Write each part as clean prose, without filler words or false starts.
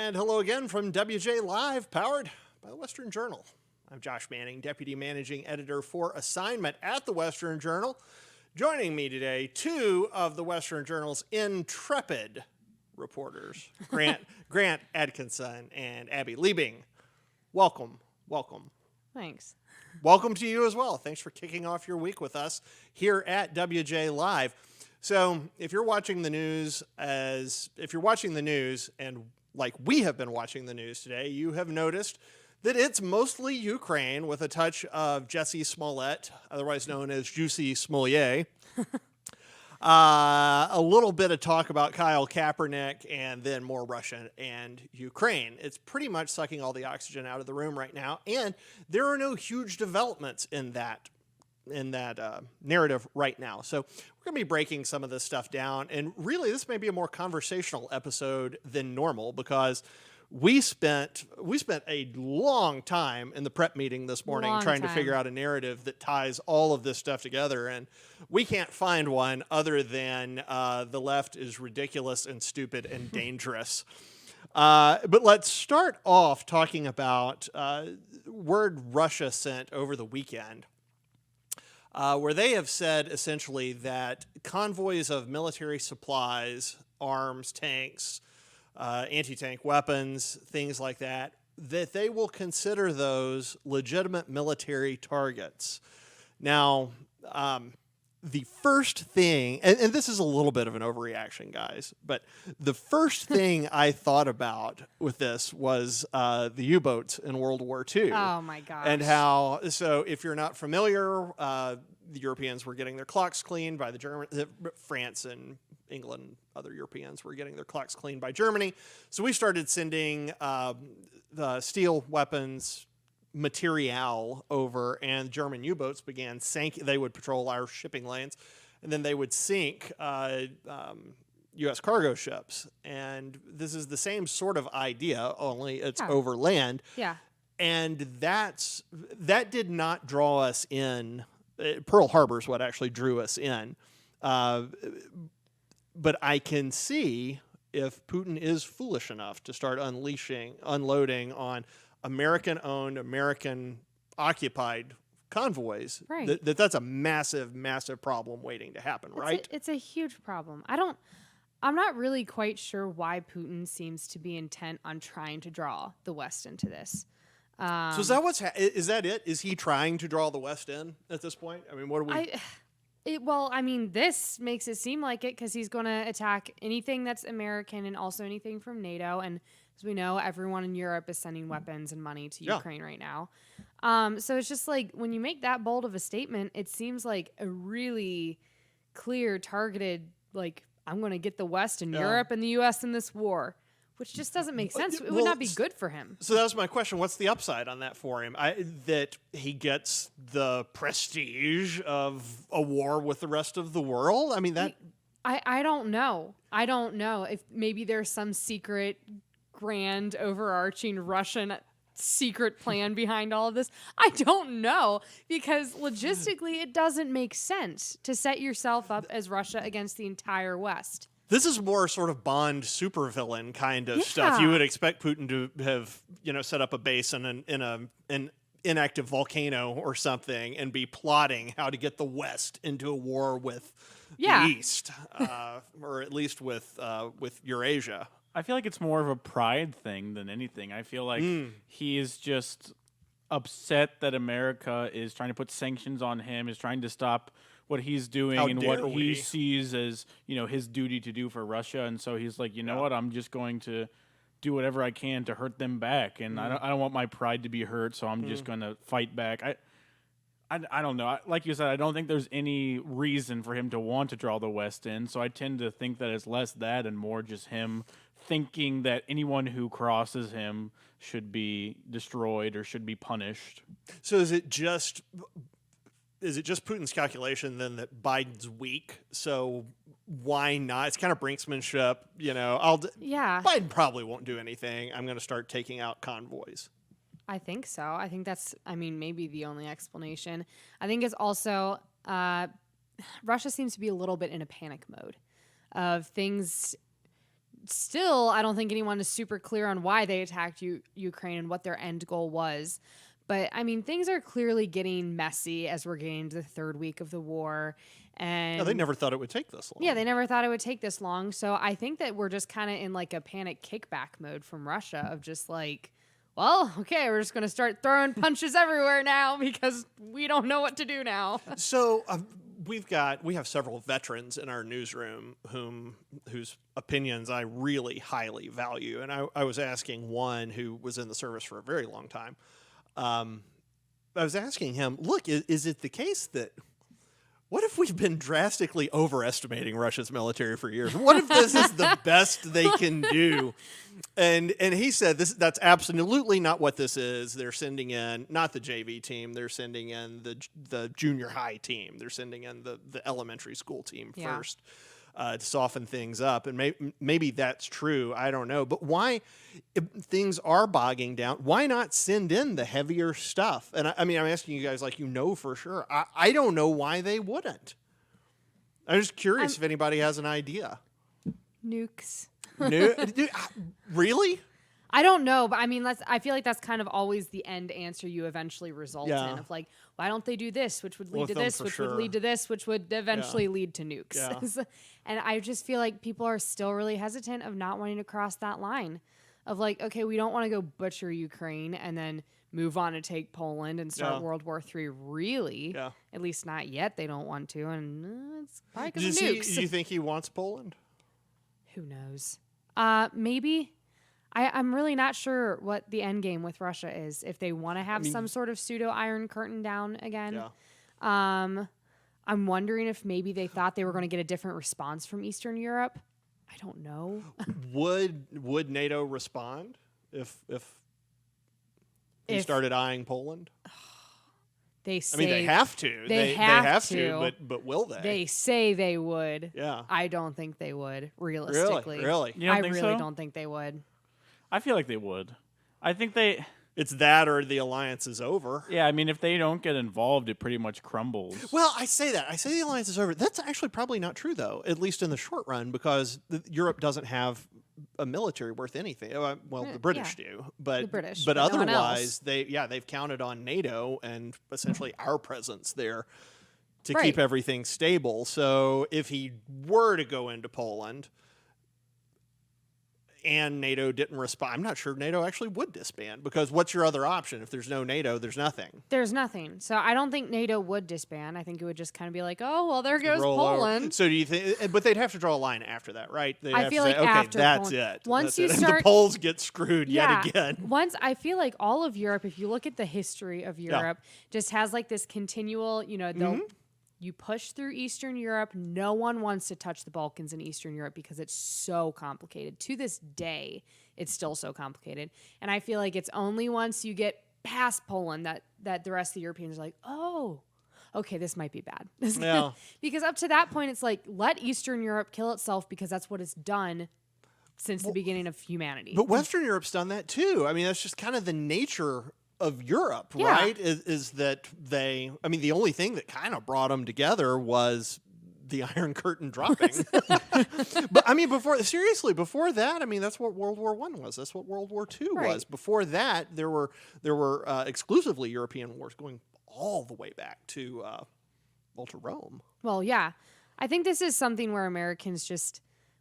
And hello again from wjlive, powered by the Western Journal. I'm Josh Manning, Deputy Managing Editor for Assignment at the Western Journal. Joining me today, two of the Western Journal's intrepid reporters, Grant Atkinson and Abby Liebing. Welcome. Thanks. Welcome to you as well. Thanks for kicking off your week with us here at wjlive. So if you're watching the news and like we have been watching the news today, you have noticed that it's mostly Ukraine with a touch of Jussie Smollett, otherwise known as Juicy Smollett. A little bit of talk about Colin Kaepernick, and then more Russia and Ukraine. It's pretty much sucking all the oxygen out of the room right now, and there are no huge developments in that narrative right now. So we're going to be breaking some of this stuff down, and really this may be a more conversational episode than normal because we spent a long time in the prep meeting this morning trying to figure out a narrative that ties all of this stuff together, and we can't find one other than the left is ridiculous and stupid and dangerous. But let's start off talking about word Russia sent over the weekend, where they have said essentially that convoys of military supplies, arms, tanks, anti-tank weapons, things like that they will consider those legitimate military targets. Now, the first thing, and this is a little bit of an overreaction, guys, but the first thing I thought about with this was the U-boats in World War II. Oh, my gosh. And how, so if you're not familiar, the Europeans were getting their clocks cleaned by the Germans, France and England, other Europeans were getting their clocks cleaned by Germany. So we started sending the steel weapons material over, and German U-boats began sinking. They would patrol our shipping lanes, and then they would sink U.S. cargo ships. And this is the same sort of idea, only it's over land. Yeah. And that did not draw us in. Pearl Harbor is what actually drew us in. But I can see if Putin is foolish enough to start unloading on American-owned, American-occupied convoys, right, that's a massive, massive problem waiting to happen, right? It's a huge problem. I'm not really quite sure why Putin seems to be intent on trying to draw the West into this. So is that is that it? Is he trying to draw the West in at this point? I mean, what do we... This makes it seem like it because he's going to attack anything that's American and also anything from NATO. And as we know, everyone in Europe is sending weapons and money to Ukraine right now. So it's just like when you make that bold of a statement, it seems like a really clear, targeted, like, I'm going to get the West and Europe and the U.S. in this war, which just doesn't make sense. It would not be good for him. So that was my question. What's the upside on that for him? That he gets the prestige of a war with the rest of the world? I mean, that... I don't know. I don't know if maybe there's some secret, grand, overarching Russian secret plan behind all of this. I don't know, because logistically it doesn't make sense to set yourself up as Russia against the entire West. This is more sort of Bond supervillain kind of stuff. You would expect Putin to have, set up a base in an inactive volcano or something and be plotting how to get the West into a war with the East, or at least with Eurasia. I feel like it's more of a pride thing than anything. I feel like he is just upset that America is trying to put sanctions on him, is trying to stop what he's doing and what he sees as, his duty to do for Russia. And so he's like, you know what, I'm just going to do whatever I can to hurt them back. And I don't want my pride to be hurt, so I'm just going to fight back. I don't know. Like you said, I don't think there's any reason for him to want to draw the West in. So I tend to think that it's less that and more just him thinking that anyone who crosses him should be destroyed or should be punished. So is it just Putin's calculation then that Biden's weak? So why not? It's kind of brinksmanship, Biden probably won't do anything. I'm going to start taking out convoys. I think so. I think that's, maybe the only explanation. I think it's also Russia seems to be a little bit in a panic mode of things still, I don't think anyone is super clear on why they attacked Ukraine and what their end goal was. But, I mean, things are clearly getting messy as we're getting to the third week of the war. And they never thought it would take this long. Yeah, they never thought it would take this long. So I think that we're just kind of in like a panic kickback mode from Russia of just like, well, okay, we're just going to start throwing punches everywhere now because we don't know what to do now. So we have several veterans in our newsroom whose opinions I really highly value. And I was asking one who was in the service for a very long time. I was asking him, look, is it the case that what if we've been drastically overestimating Russia's military for years? What if this is the best they can do? And he said that's absolutely not what this is. They're sending in not the JV team. They're sending in the junior high team. They're sending in the elementary school team first to soften things up. And maybe that's true. I don't know. But why, if things are bogging down, why not send in the heavier stuff? And I mean, I'm asking you guys like for sure. I don't know why they wouldn't. I'm just curious if anybody has an idea. Nukes. Really? I don't know, but I mean, I feel like that's kind of always the end answer you eventually result in of like, why don't they do this, which would lead to this, which would lead to this, which would eventually lead to nukes. Yeah. And I just feel like people are still really hesitant of not wanting to cross that line of like, okay, we don't want to go butcher Ukraine and then move on to take Poland and start World War III. Really? Yeah. At least not yet. They don't want to, and it's probably because of nukes. Do you think he wants Poland? Who knows? Maybe. I'm really not sure what the end game with Russia is. If they want to have some sort of pseudo Iron Curtain down again. Yeah. I'm wondering if maybe they thought they were going to get a different response from Eastern Europe. I don't know. Would NATO respond if he started eyeing Poland? They say, I mean, they have to. They have to, but will they? They say they would. Yeah. I don't think they would, realistically. Really? I really don't think they would. I feel like they would. I think it's that or the alliance is over. Yeah, I mean, if they don't get involved, it pretty much crumbles. Well, I say that. I say the alliance is over. That's actually probably not true, though, at least in the short run, because Europe doesn't have a military worth anything. Well, the British do, but otherwise, they've counted on NATO and essentially our presence there to keep everything stable. So if he were to go into Poland and NATO didn't respond, I'm not sure NATO actually would disband, because what's your other option? If there's no NATO, there's nothing. There's nothing. So I don't think NATO would disband. I think it would just kind of be like, oh, well, there goes Poland. So do you think, but they'd have to draw a line after that, right? I feel like after that's Poland. it. Once you start, the Poles get screwed yet again. Once, I feel like all of Europe, if you look at the history of Europe, just has like this continual, you push through Eastern Europe. No one wants to touch the Balkans in Eastern Europe because it's so complicated. To this day, it's still so complicated. And I feel like it's only once you get past Poland that the rest of the Europeans are like, oh, okay, this might be bad. Yeah. Because up to that point, it's like, let Eastern Europe kill itself because that's what it's done since the beginning of humanity. But Western Europe's done that too. I mean, that's just kind of the nature of Europe, right? Is that the only thing that kind of brought them together was the Iron Curtain dropping. But I mean, before that, I mean, that's what World War I was. That's what World War II was. Before that, there were exclusively European wars going all the way back to Rome. Well, yeah. I think this is something where Americans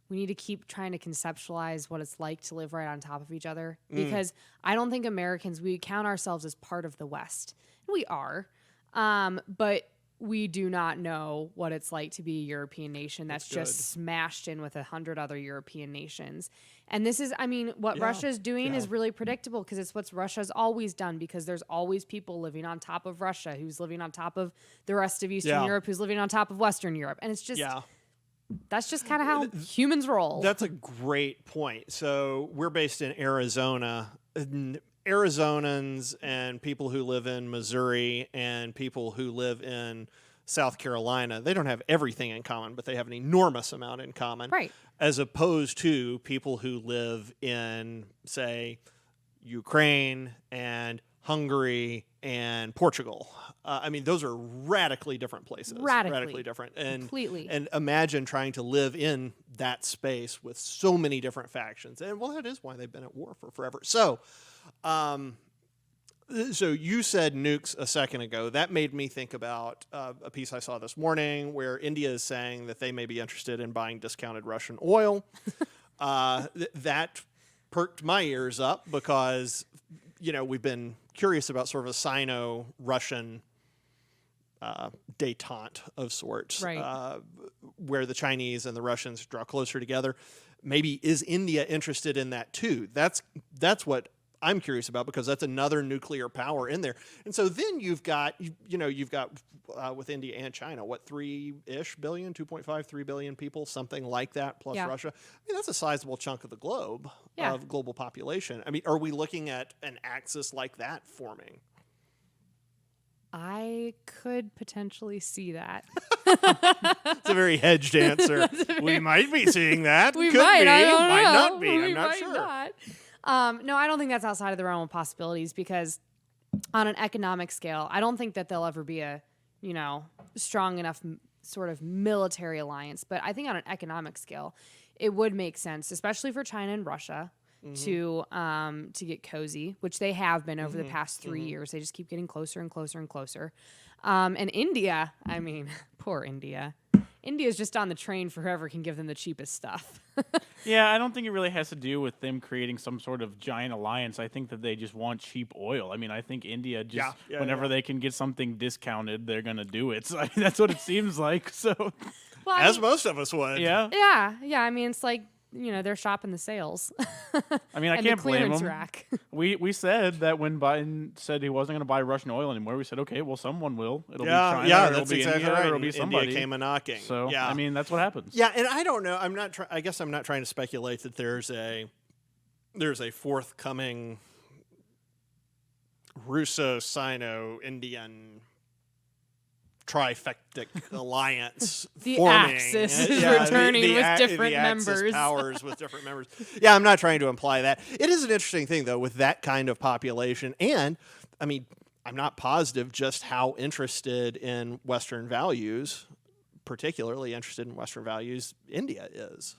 we need to keep trying to conceptualize what it's like to live right on top of each other, because I don't think Americans, we count ourselves as part of the West. We are, but we do not know what it's like to be a European nation that's just smashed in with 100 other European nations. And this is, I mean, what Russia's doing is really predictable, because it's what Russia's always done, because there's always people living on top of Russia who's living on top of the rest of Eastern Europe, who's living on top of Western Europe. And it's just... That's just kind of how humans roll. That's a great point. So we're based in Arizona. Arizonans and people who live in Missouri and people who live in South Carolina, they don't have everything in common, but they have an enormous amount in common. Right. As opposed to people who live in, say, Ukraine and Hungary, and Portugal. I mean, those are radically different places. Radically different. And, completely. And imagine trying to live in that space with so many different factions. And, well, that is why they've been at war for forever. So, so you said nukes a second ago. That made me think about a piece I saw this morning where India is saying that they may be interested in buying discounted Russian oil. That perked my ears up because, we've been curious about sort of a Sino-Russian détente of sorts, right. where the Chinese and the Russians draw closer together. Maybe is India interested in that too? That's what I'm curious about, because that's another nuclear power in there. And so then you've got with India and China, what, 3-ish billion, 2.5, 3 billion people, something like that, plus Russia. I mean, that's a sizable chunk of the globe, of global population. I mean, are we looking at an axis like that forming? I could potentially see that. It's a very hedged answer. We might be seeing that. We Could might. be. I don't Might know. not be. We I'm not might sure. Not. No, I don't think that's outside of the realm of possibilities, because on an economic scale, I don't think that there'll ever be a, strong enough sort of military alliance. But I think on an economic scale, it would make sense, especially for China and Russia, to get cozy, which they have been over the past 3 years. They just keep getting closer and closer and closer. And India, I mean, poor India. India's just on the train for whoever can give them the cheapest stuff. Yeah, I don't think it really has to do with them creating some sort of giant alliance. I think that they just want cheap oil. I mean, I think India just, whenever they can get something discounted, they're going to do it. So, I mean, that's what it seems like. So, Well, As most of us would. yeah. Yeah. I mean, it's like, they're shopping the sales. I mean, I and can't the blame clearance them. rack. We said that when Biden said he wasn't going to buy Russian oil anymore, we said, okay, well, someone will. It'll be China, or it'll that's be exactly India, right. or it'll be somebody. India came a knocking. So, I mean, that's what happens. Yeah, and I don't know. I guess I'm not trying to speculate that there's a forthcoming Russo-Sino-Indian trifecta alliance The forming. Axis is returning with different the Axis members. powers with different members. Yeah, I'm not trying to imply that. It is an interesting thing, though, with that kind of population. And, I mean, I'm not positive just how interested in Western values, particularly interested in Western values, India is.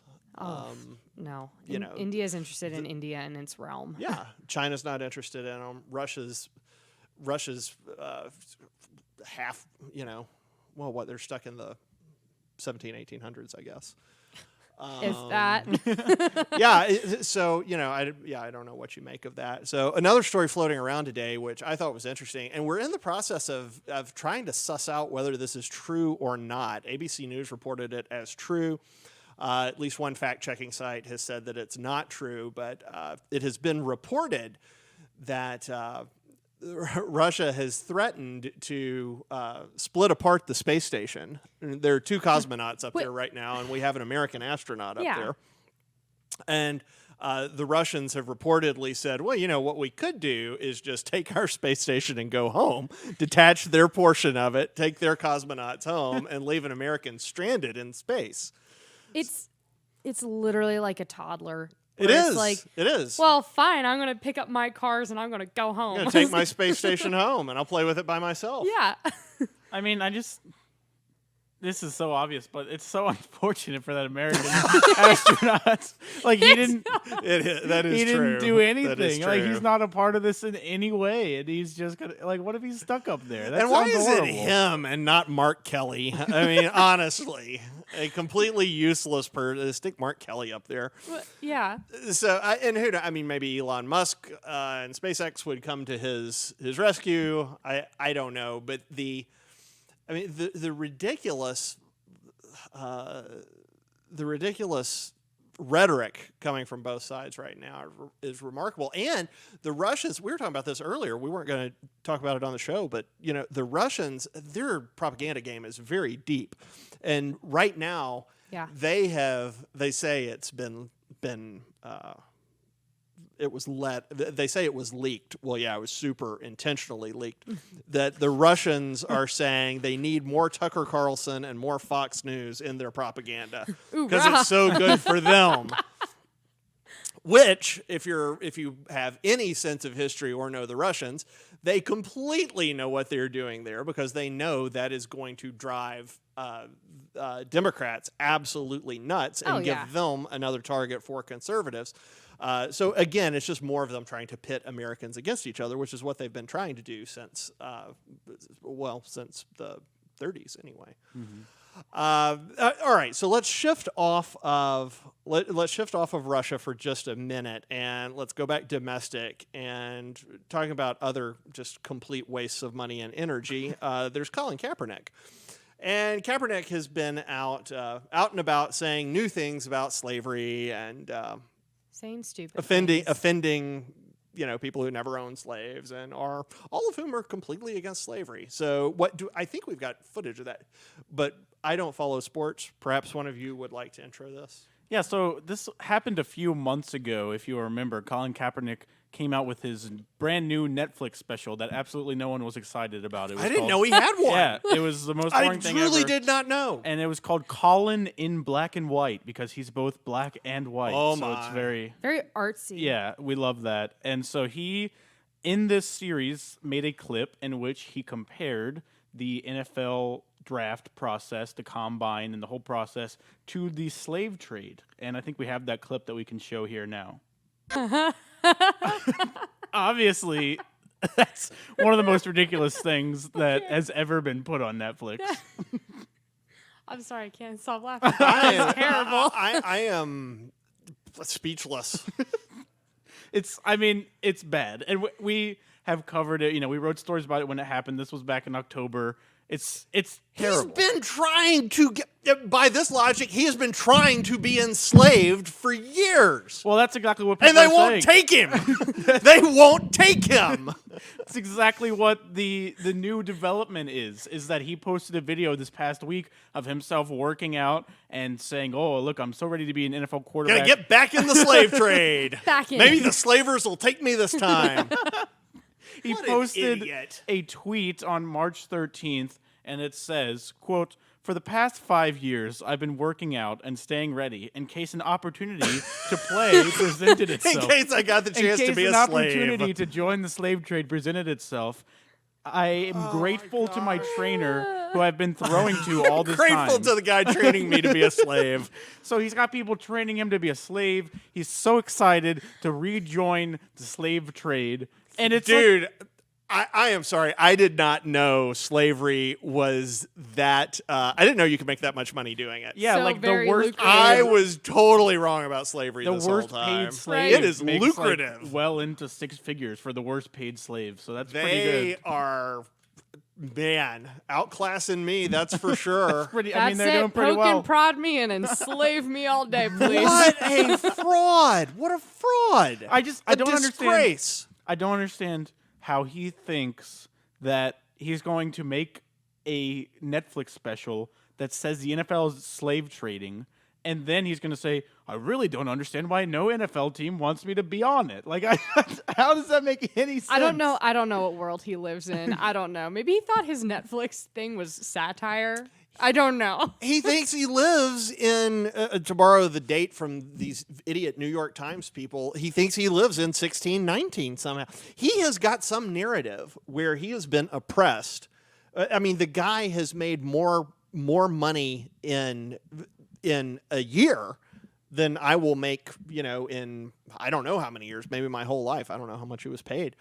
No. India is interested in India and its realm. Yeah, China's not interested in them. Russia's half, they're stuck in the 1800s, I guess. If that. So, I don't know what you make of that. So another story floating around today, which I thought was interesting, and we're in the process of trying to suss out whether this is true or not. ABC News reported it as true. At least one fact-checking site has said that it's not true, but it has been reported that Russia has threatened to split apart the space station. There are 2 cosmonauts up there right now, and we have an American astronaut up there. And the Russians have reportedly said, well, what we could do is just take our space station and go home, detach their portion of it, take their cosmonauts home, and leave an American stranded in space. It's literally like a toddler. It is. It is. Well, fine. I'm going to pick up my cars and I'm going to go home. I'm going to take my space station home and I'll play with it by myself. Yeah. I mean, this is so obvious, but it's so unfortunate for that American astronaut. Like, he didn't do anything. Like, he's not a part of this in any way, and he's just gonna, like, what if he's stuck up there? That and why is horrible. it him and not Mark Kelly? I mean, honestly, a completely useless person. Stick Mark Kelly up there. Yeah. So, maybe Elon Musk and SpaceX would come to his rescue. I don't know, but the ridiculous rhetoric coming from both sides right now is remarkable. And the Russians, we were talking about this earlier. We weren't going to talk about it on the show, but the Russians, their propaganda game is very deep. And right now, they say it's been they say it was leaked. Well, yeah, it was super intentionally leaked. That the Russians are saying they need more Tucker Carlson and more Fox News in their propaganda because it's so good for them. which, if you have any sense of history or know the Russians, they completely know what they're doing there because they know that is going to drive Democrats absolutely nuts and give them another target for conservatives. So again, it's just more of them trying to pit Americans against each other, which is what they've been trying to do since the 30s anyway. Mm-hmm. All right, so let's shift off of Russia for just a minute, and let's go back domestic and talking about other just complete wastes of money and energy. There's Colin Kaepernick, and Kaepernick has been out and about saying new things about slavery and saying stupid offending people who never owned slaves and all of whom are completely against slavery. So I think we've got footage of that, but I don't follow sports. Perhaps one of you would like to intro this. Yeah, so this happened a few months ago, if you remember. Colin Kaepernick came out with his brand new Netflix special that absolutely no one was excited about. I didn't know he had one. Yeah, it was the most boring thing ever. I truly did not know. And it was called Colin in Black and White because he's both black and white. Oh, so it's very artsy. Yeah, we love that. And so he, in this series, made a clip in which he compared the NFL draft process, the combine, and the whole process to the slave trade. And I think we have that clip that we can show here now. Obviously, that's one of the most ridiculous things that has ever been put on Netflix. I'm sorry, I can't stop laughing. That's terrible. I am speechless. It's bad. And we have covered it. We wrote stories about it when it happened. This was back in October. It's terrible. He's been trying to get, by this logic, he has been trying to be enslaved for years. Well, that's exactly what people are saying. And they won't take him. They won't take him. That's exactly what the new development is that he posted a video this past week of himself working out and saying, "Oh, look, I'm so ready to be an NFL quarterback. Gotta get back in the slave trade. Back in. Maybe the slavers will take me this time." He posted a tweet on March 13th, and it says, quote, "For the past 5 years, I've been working out and staying ready in case an opportunity to play presented itself. In case I got the chance to be a slave. In case an opportunity to join the slave trade presented itself, I am grateful to my trainer who I've been throwing to all this time." Grateful to the guy training me to be a slave. So he's got people training him to be a slave. He's so excited to rejoin the slave trade. And it's dude, I am sorry. I did not know slavery was that. I didn't know you could make that much money doing it. Yeah, so like the worst. I was totally wrong about slavery. The this worst whole time. paid slave. It is makes lucrative. Like well into six figures for the worst paid slave. So that's pretty good. They are, man, outclassing me. That's for sure. They're That's doing pretty Poke well. and prod me and enslave me all day, please. What a fraud! What a fraud! I don't disgrace. I don't understand how he thinks that he's going to make a Netflix special that says the NFL is slave trading, and then he's going to say, "I really don't understand why no NFL team wants me to be on it." Like, how does that make any sense? I don't know what world he lives in. I don't know. Maybe he thought his Netflix thing was satire. I don't know. He thinks he lives in, to borrow the date from these idiot New York Times people, he thinks he lives in 1619 somehow. He has got some narrative where he has been oppressed. I mean, the guy has made more money in a year than I will make, in I don't know how many years, maybe my whole life. I don't know how much he was paid.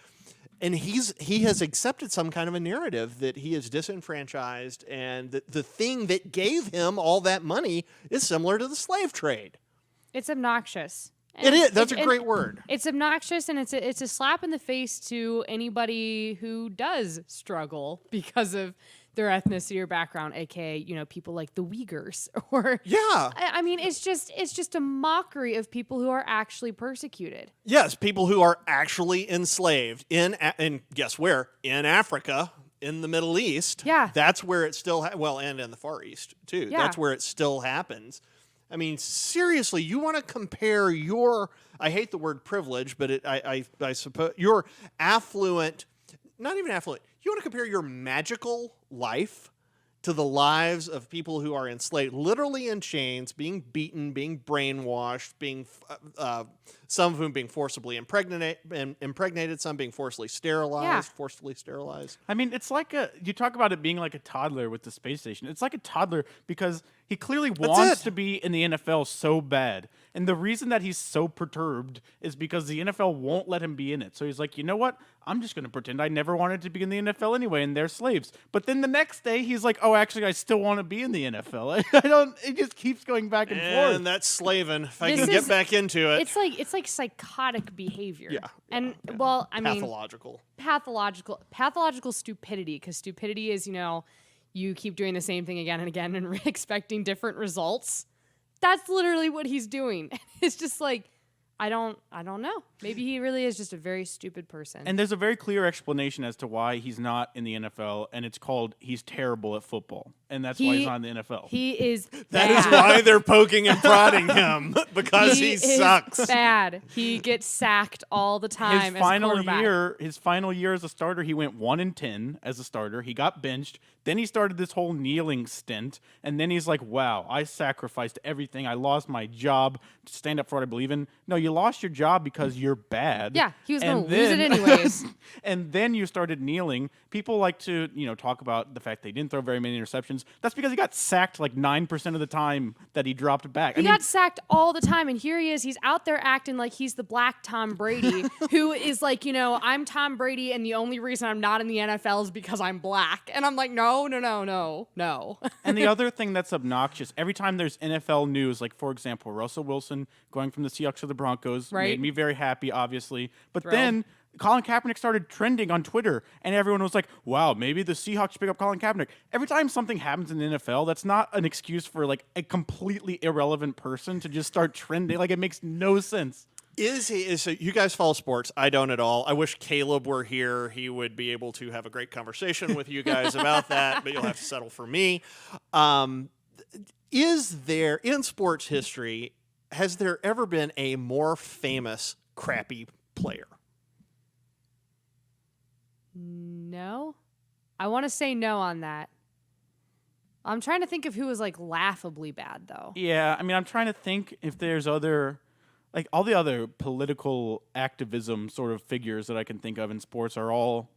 And he has accepted some kind of a narrative that he is disenfranchised, and that the thing that gave him all that money is similar to the slave trade. It's obnoxious. It is. That's a great word. It's obnoxious, and it's a slap in the face to anybody who does struggle because of their ethnicity or background, aka people like the Uyghurs or yeah. I mean, it's just a mockery of people who are actually persecuted. Yes, people who are actually enslaved and guess where? In Africa, in the Middle East. Yeah, that's where it still and in the Far East too. Yeah. That's where it still happens. I mean, seriously, you want to compare your, I hate the word privilege, but I suppose your affluent, not even affluent, you want to compare your magical life to the lives of people who are enslaved, literally in chains, being beaten, being brainwashed, being some of whom being forcibly impregnated, some being forcibly sterilized. I mean, it's like you talk about it being like a toddler with the space station. It's like a toddler because he clearly wants to be in the NFL so bad. And the reason that he's so perturbed is because the NFL won't let him be in it. So he's like, you know what? I'm just going to pretend I never wanted to be in the NFL anyway, and they're slaves. But then the next day, he's like, oh, actually, I still want to be in the NFL. It just keeps going back and forth. And that's slaving. If I can get back into it. It's like psychotic behavior. Yeah. And, well, I mean. Pathological stupidity, because stupidity is, you keep doing the same thing again and again and expecting different results. That's literally what he's doing. It's just like, I don't know. Maybe he really is just a very stupid person. And there's a very clear explanation as to why he's not in the NFL, and it's called he's terrible at football. And that's why he's not in the NFL. He is bad. That is why they're poking and prodding him, because he sucks. Is bad. He gets sacked all the time. His final year as a starter, he went 1-10 as a starter. He got benched. Then he started this whole kneeling stint, and then he's like, wow, I sacrificed everything. I lost my job to stand up for what I believe in. No, you lost your job because you're bad. Yeah, he was going to lose it anyways. And then you started kneeling. People like to, talk about the fact they didn't throw very many interceptions. That's because he got sacked like 9% of the time that he dropped back. He got sacked all the time, and here he is. He's out there acting like he's the black Tom Brady, who is like, I'm Tom Brady, and the only reason I'm not in the NFL is because I'm black. And I'm like, no. And the other thing that's obnoxious, every time there's NFL news, like, for example, Russell Wilson going from the Seahawks to the Broncos, made me very happy, obviously. But then Colin Kaepernick started trending on Twitter, and everyone was like, wow, maybe the Seahawks pick up Colin Kaepernick. Every time something happens in the NFL, that's not an excuse for, like, a completely irrelevant person to just start trending. Like, it makes no sense. So you guys follow sports? I don't at all. I wish Caleb were here. He would be able to have a great conversation with you guys about that, but you'll have to settle for me. Is there, in sports history, has there ever been a more famous crappy player? No. I want to say no on that. I'm trying to think of who was, like, laughably bad, though. Yeah, I mean, I'm trying to think if there's other... Like, all the other political activism sort of figures that I can think of in sports are all,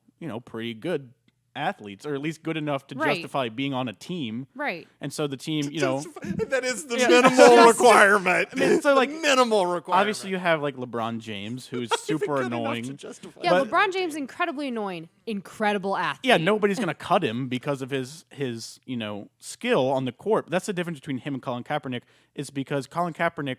pretty good athletes, or at least good enough to justify being on a team. Right. And so the team, that is the minimal requirement. I mean, so, like, minimal requirement. Obviously, you have, like, LeBron James, who's super annoying. Yeah, LeBron James, incredibly annoying. Incredible athlete. Yeah, nobody's going to cut him because of his skill on the court. But that's the difference between him and Colin Kaepernick, is because Colin Kaepernick...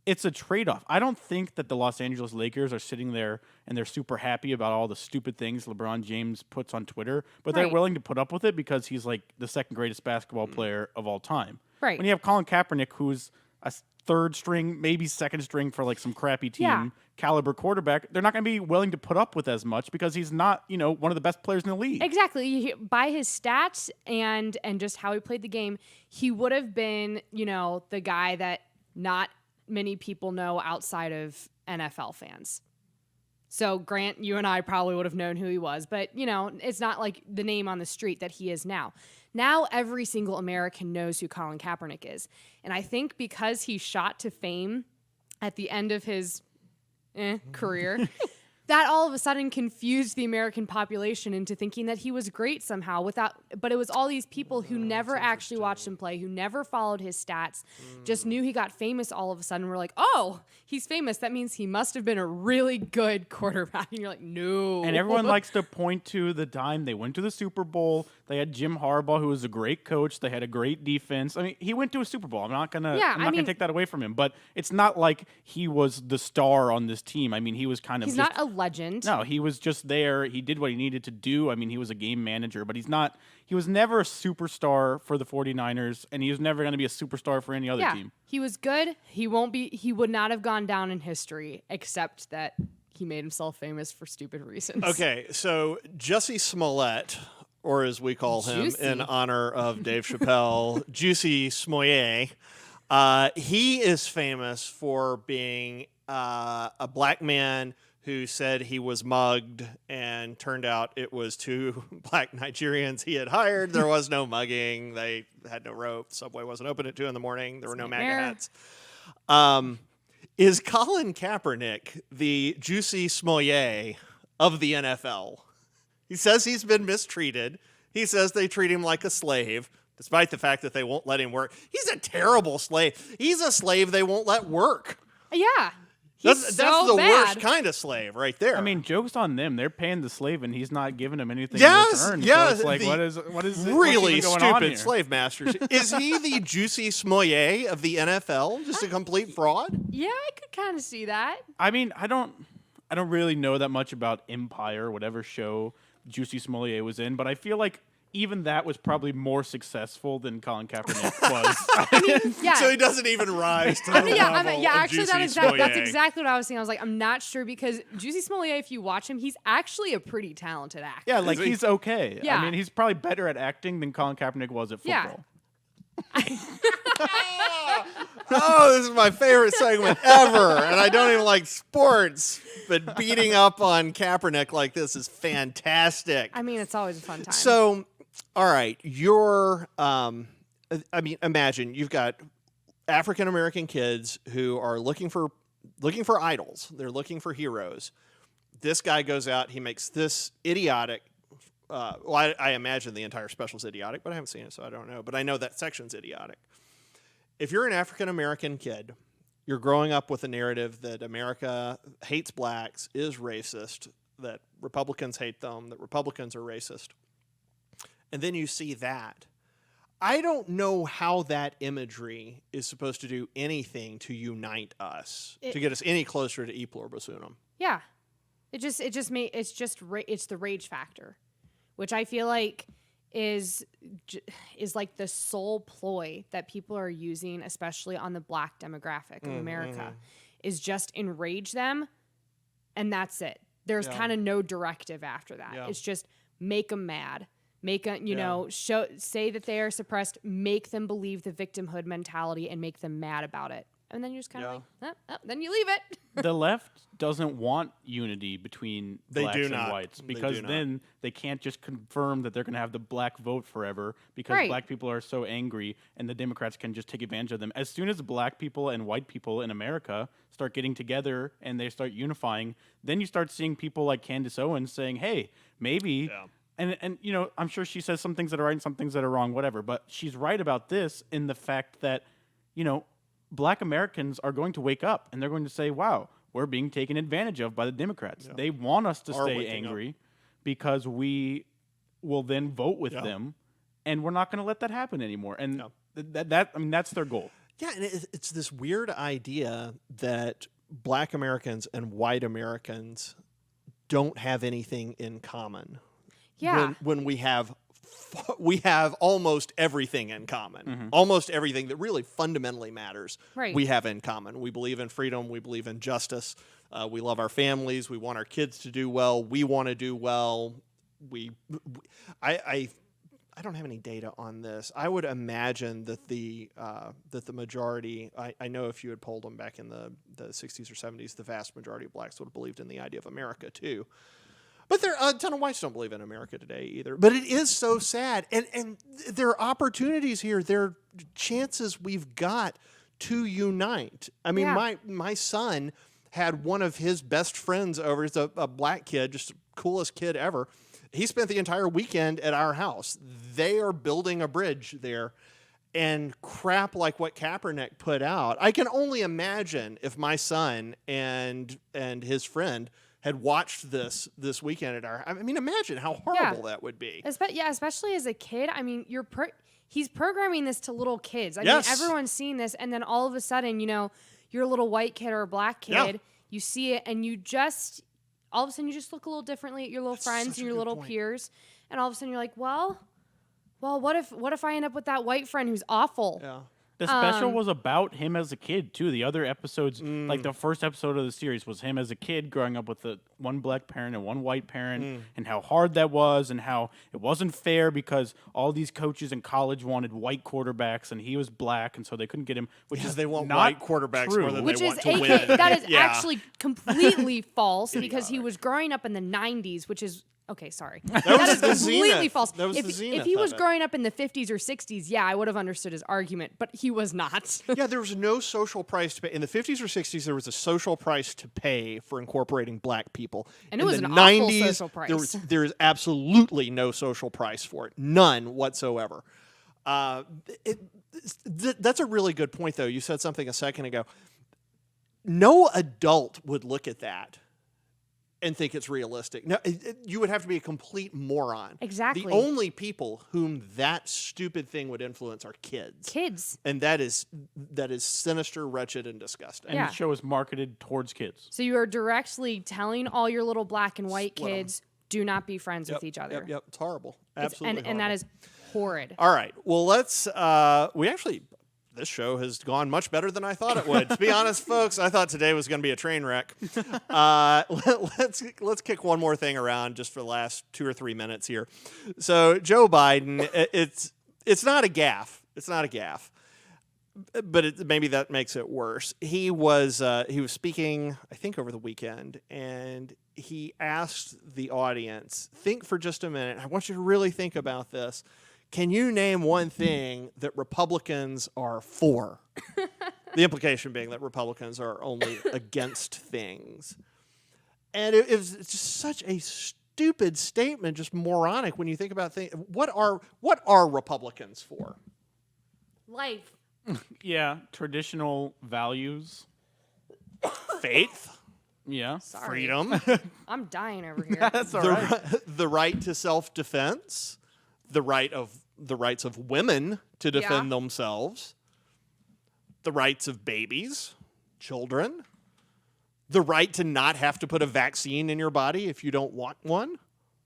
It's a trade-off. I don't think that the Los Angeles Lakers are sitting there and they're super happy about all the stupid things LeBron James puts on Twitter, but they're willing to put up with it because he's like the second greatest basketball player of all time. Right. When you have Colin Kaepernick, who's a third string, maybe second string for like some crappy team caliber quarterback, they're not going to be willing to put up with as much because he's not, one of the best players in the league. Exactly. By his stats and just how he played the game, he would have been, the guy that not many people know outside of NFL fans. So Grant, you and I probably would have known who he was, but it's not like the name on the street that he is now. Now every single American knows who Colin Kaepernick is. And I think because he shot to fame at the end of his career, that all of a sudden confused the American population into thinking that he was great somehow but it was all these people who never actually watched him play, who never followed his stats, just knew he got famous all of a sudden. We're like, oh, he's famous. That means he must have been a really good quarterback. And you're like, no. And everyone likes to point to the time they went to the Super Bowl. They had Jim Harbaugh, who was a great coach. They had a great defense. I mean, he went to a Super Bowl. I'm not gonna take that away from him. But it's not like he was the star on this team. I mean, he was kind of he's not a legend. No, he was just there. He did what he needed to do. I mean, he was a game manager, but he was never a superstar for the 49ers, and he was never going to be a superstar for any other team. He was good. He would not have gone down in history, except that he made himself famous for stupid reasons. Okay, so Jussie Smollett, or as we call him in honor of Dave Chappelle, Juicy Smollett, he is famous for being a black man who said he was mugged and and turned out it was 2 black Nigerians he had hired. There was no mugging. They had no rope. Subway wasn't open at 2 a.m. There were no MAGA hats. Is Colin Kaepernick the Juicy Smollett of the NFL? He says he's been mistreated. He says they treat him like a slave, despite the fact that they won't let him work. He's a terrible slave. He's a slave they won't let work. Yeah. That's the worst kind of slave right there. I mean, joke's on them. They're paying the slave, and he's not giving them anything yes, in return. Yeah, so it's like, what is really what's going on stupid here? slave masters? Is he the Juicy Smollett of the NFL? Just a complete fraud? Yeah, I could kind of see that. I mean, I don't really know that much about Empire, whatever show Juicy Smollett was in, but I feel like even that was probably more successful than Colin Kaepernick was. I mean, yeah. So he doesn't even rise to the level actually, of Juicy Smollett. that's exactly what I was saying. I was like, I'm not sure because Juicy Smollett, if you watch him, he's actually a pretty talented actor. Yeah, like he's okay. Yeah. I mean, he's probably better at acting than Colin Kaepernick was at football. Yeah. Oh, this is my favorite segment ever, and I don't even like sports, but beating up on Kaepernick like this is fantastic. I mean, it's always a fun time. So, all right, you're, imagine you've got African American kids who are looking for idols. They're looking for heroes. This guy goes out, he makes this idiotic. I imagine the entire special's idiotic, but I haven't seen it, so I don't know. But I know that section's idiotic. If you're an African American kid, you're growing up with a narrative that America hates blacks, is racist, that Republicans hate them, that Republicans are racist. And then you see that. I don't know how that imagery is supposed to do anything to unite us, to get us any closer to E pluribus unum. Yeah. It's the rage factor, which I feel like is like the sole ploy that people are using, especially on the black demographic of America, is just enrage them, and that's it. There's kind of no directive after that. Yeah. It's just make them mad, say that they are suppressed, make them believe the victimhood mentality, and make them mad about it. And then you're just kind of then you leave it. The left doesn't want unity between blacks and whites because then they can't just confirm that they're going to have the black vote forever because black people are so angry and the Democrats can just take advantage of them. As soon as black people and white people in America start getting together and they start unifying, then you start seeing people like Candace Owens saying, hey, maybe... Yeah. And you know, I'm sure she says some things that are right and some things that are wrong, whatever. But she's right about this in the fact that, you know, black Americans are going to wake up and they're going to say, wow, we're being taken advantage of by the Democrats. Yeah. They want us to stay angry because we will then vote with them, and we're not going to let that happen anymore. And that's their goal. Yeah, and it's this weird idea that black Americans and white Americans don't have anything in common. Yeah. When we have almost everything in common. Almost everything that really fundamentally matters, we have in common. We believe in freedom. We believe in justice. We love our families. We want our kids to do well. We want to do well. I don't have any data on this. I would imagine that the majority, I know if you had polled them back in the 60s or 70s, the vast majority of blacks would have believed in the idea of America too. But a ton of whites don't believe in America today either. But it is so sad. And there are opportunities here. There are chances we've got to unite. I mean, my son had one of his best friends over. He's a black kid, just the coolest kid ever. He spent the entire weekend at our house. They are building a bridge there. And crap like what Kaepernick put out. I can only imagine if my son and his friend had watched this weekend at our... I mean, imagine how horrible that would be. Especially as a kid. I mean, he's programming this to little kids. I mean, everyone's seeing this, and then all of a sudden, you know, you're a little white kid or a black kid, you see it, and all of a sudden you just look a little differently at your little friends and your little peers, and all of a sudden you're like, well, what if I end up with that white friend who's awful? Yeah. The special was about him as a kid, too. The other episodes, like the first episode of the series, was him as a kid growing up with one black parent and one white parent, and how hard that was, and how it wasn't fair because all these coaches in college wanted white quarterbacks, and he was black, and so they couldn't get him, which is they want not white quarterbacks true. more than Which they is want to win. that is actually completely false because he was growing up in the 90s, which is okay, sorry. That is completely false. That was if, the zenith if he was of it. growing up in the 50s or 60s, yeah, I would have understood his argument, but he was not. Yeah, there was no social price to pay. In the 50s or 60s, there was a social price to pay for incorporating black people. And in it was the an 90s, awful social price. There is absolutely no social price for it. None whatsoever. That's a really good point, though. You said something a second ago. No adult would look at that and think it's realistic. No, you would have to be a complete moron. Exactly. The only people whom that stupid thing would influence are kids. Kids. And that is sinister, wretched, and disgusting. And the show is marketed towards kids. So you are directly telling all your little black and white kids, do not be friends with each other. Yep. It's horrible. Absolutely and that is horrid. All right. Well, let's. This show has gone much better than I thought it would. To be honest, folks, I thought today was going to be a train wreck. Let's kick one more thing around just for the last 2 or 3 minutes here. So Joe Biden, it's not a gaffe. It's not a gaffe. But maybe that makes it worse. He was speaking, I think, over the weekend, and he asked the audience, think for just a minute. I want you to really think about this. Can you name one thing that Republicans are for? The implication being that Republicans are only against things. And it was just such a stupid statement, just moronic when you think about things. What are Republicans for? Life. Yeah, traditional values. Faith. Yeah. Sorry. Freedom. I'm dying over here. That's all right. The right to self-defense. The rights of women to defend themselves, the rights of babies, children, the right to not have to put a vaccine in your body if you don't want one,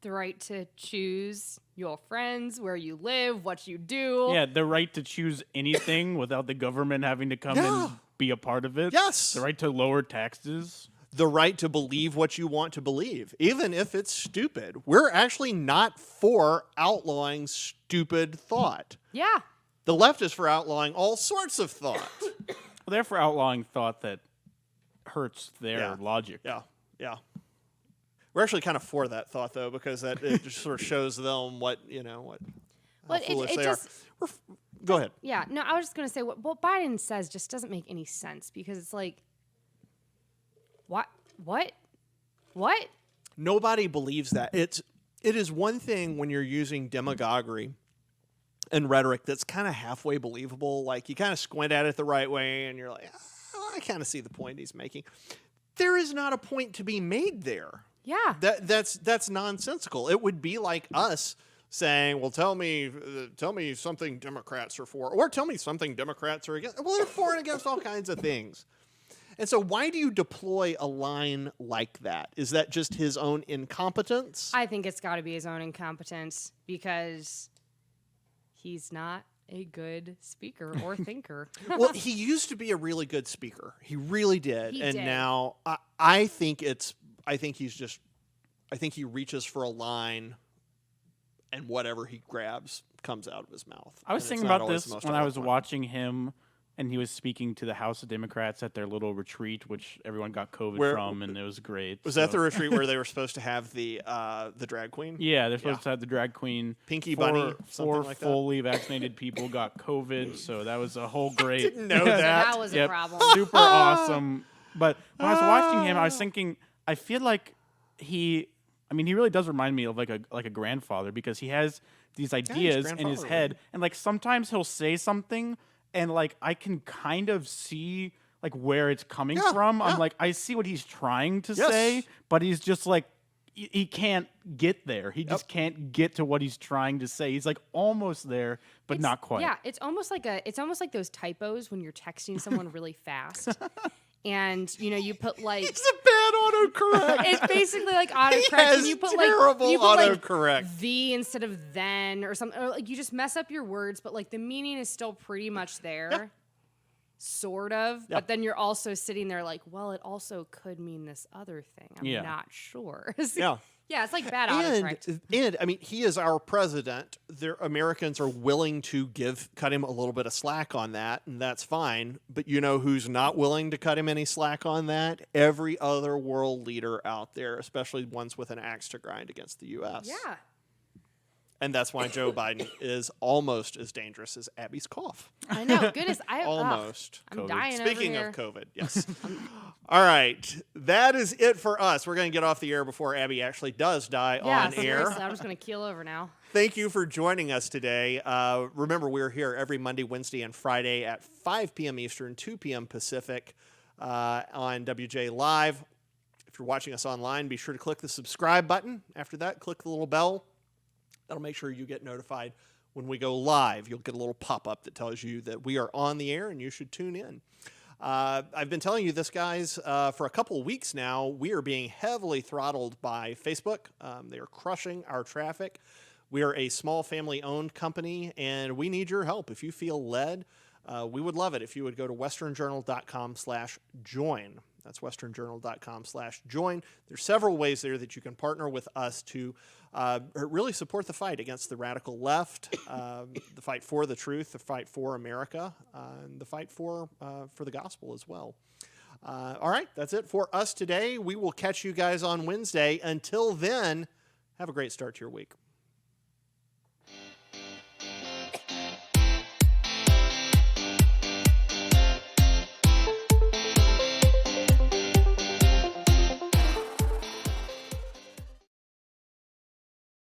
the right to choose your friends, where you live, what you do. Yeah, the right to choose anything without the government having to come and be a part of it. Yes. The right to lower taxes. The right to believe what you want to believe, even if it's stupid. We're actually not for outlawing stupid thought. Yeah. The left is for outlawing all sorts of thought. Well, they're for outlawing thought that hurts their logic. Yeah. We're actually kind of for that thought, though, because it just sort of shows them how foolish they are. Go ahead. Yeah. No, I was just going to say what Biden says just doesn't make any sense because it's like, What? Nobody believes that. It is one thing when you're using demagoguery and rhetoric that's kind of halfway believable. Like you kind of squint at it the right way and you're like, I kind of see the point he's making. There is not a point to be made there. Yeah. That's nonsensical. It would be like us saying, well, tell me something Democrats are for, or tell me something Democrats are against. Well, they're for and against all kinds of things. And so why do you deploy a line like that? Is that just his own incompetence? I think it's got to be his own incompetence because he's not a good speaker or thinker. Well, he used to be a really good speaker. He really did. Now I think he reaches for a line and whatever he grabs comes out of his mouth. I was thinking about this when I was watching him. And he was speaking to the House of Democrats at their little retreat, which everyone got COVID from, and it was great. Was that the retreat where they were supposed to have the drag queen? Yeah, they're supposed to have the drag queen. Pinky Bunny, something like that. 4 fully vaccinated people got COVID, so that was a whole great... I didn't know that. That was a problem. Super awesome. But when I was watching him, I was thinking, I feel like he really does remind me of like a grandfather because he has these ideas in his head, and like sometimes he'll say something... And, like, I can kind of see, like, where it's coming from. I'm like, I see what he's trying to say, but he's just, like, he can't get there. He just can't get to what he's trying to say. He's, like, almost there, but not quite. Yeah, it's almost like those typos when you're texting someone really fast. And, you put, like... It's a bad autocorrect. It's basically like autocorrect. And you put autocorrect. The instead of then or something. Or like you just mess up your words, but like the meaning is still pretty much there. sort of, Yeah. but then you're also sitting there like, well, it also could mean this other thing. I'm not sure. Yeah. Yeah, it's like bad autocorrect. And I mean, he is our president. Americans are willing to cut him a little bit of slack on that, and that's fine. But you know who's not willing to cut him any slack on that? Every other world leader out there, especially ones with an axe to grind against the U.S. Yeah. And that's why Joe Biden is almost as dangerous as Abby's cough. I know. Goodness. Almost. I'm dying Speaking over of here. COVID, yes. All right. That is it for us. We're going to get off the air before Abby actually does die on air. I'm just going to keel over now. Thank you for joining us today. Remember, we're here every Monday, Wednesday, and Friday at 5 p.m. Eastern, 2 p.m. Pacific on wjlive. If you're watching us online, be sure to click the subscribe button. After that, click the little bell. That'll make sure you get notified when we go live. You'll get a little pop-up that tells you that we are on the air and you should tune in. I've been telling you this, guys, for a couple of weeks now. We are being heavily throttled by Facebook. They are crushing our traffic. We are a small family-owned company, and we need your help. If you feel led, we would love it if you would go to westernjournal.com/join. That's westernjournal.com/join. There's several ways there that you can partner with us to really support the fight against the radical left, the fight for the truth, the fight for America, and the fight for the gospel as well. All right, that's it for us today. We will catch you guys on Wednesday. Until then, have a great start to your week.